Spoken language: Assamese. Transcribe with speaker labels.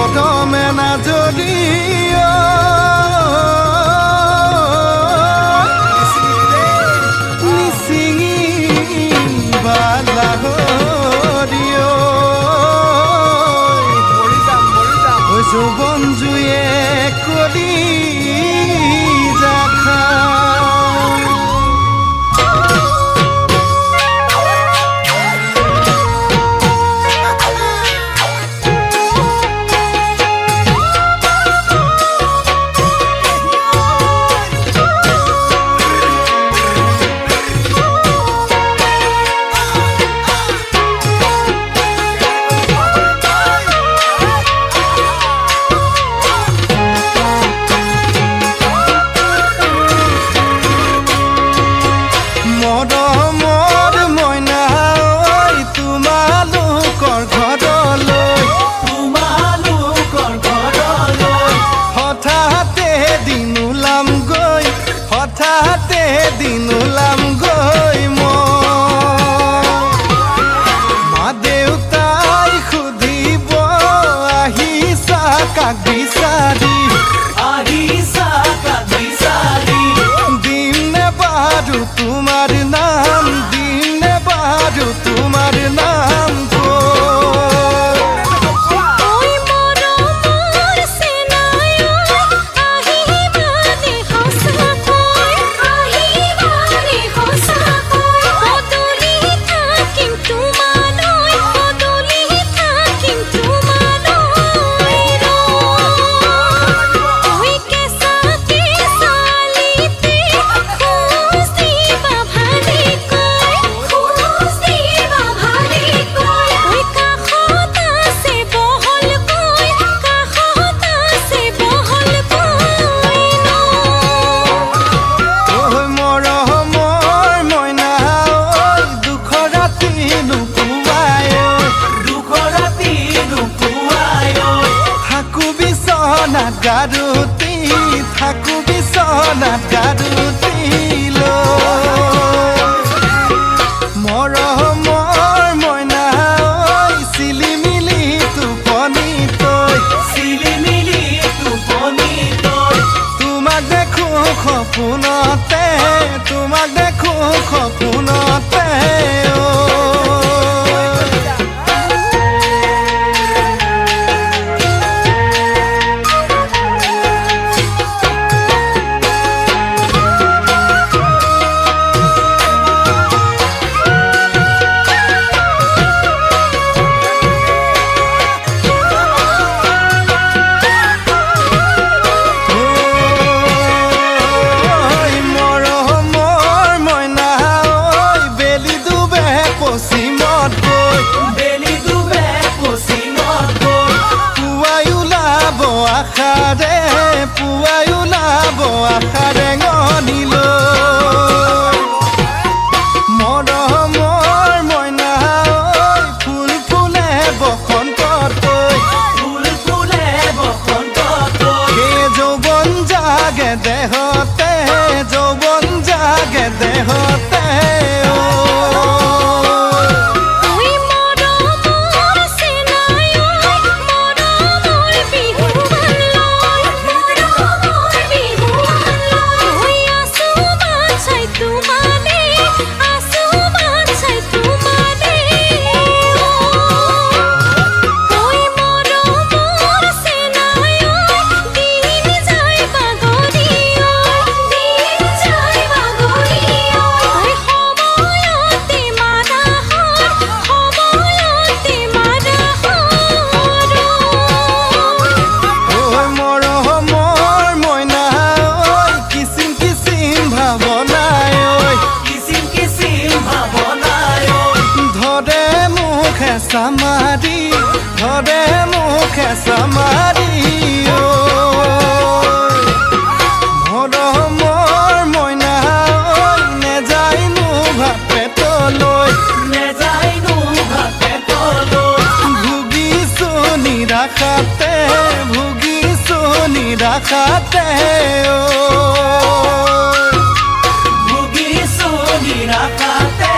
Speaker 1: কদমে না যদি নিচিঙি বালাহৰিয় যৌৱন জুয়ে কৰি যাখা দিন ওলাম গৈ মা দেউতাই সুধিব আহিছা কাক বিচাৰি দিম নে বাৰু তোমাৰ নাম দিম নে বাৰু তোমাৰ নাম গাৰুতি থাকো বিচনাত গাৰুতি মৰমৰ মইনা ঐ চিলিমিলি টোপনি তই তোমাক দেখো সপোনতে তোমাক দেখো সপোনতে পুৱাই ওলাব আশাৰে গনিলৈ মৰমৰ মইনা ঐ ফুল ফুলে বসন্ততৈ সেই যৌৱন জাগে দেহতে যৌৱন জাগে দেহতে ধৰে মুখে চামাৰি মৰমৰ মইনা ঐ নেযায়নো ভাত পেটলৈ ভুগিছো নিৰাশাতে নিৰাশাতে
Speaker 2: ভুগিছো নিৰাশাতে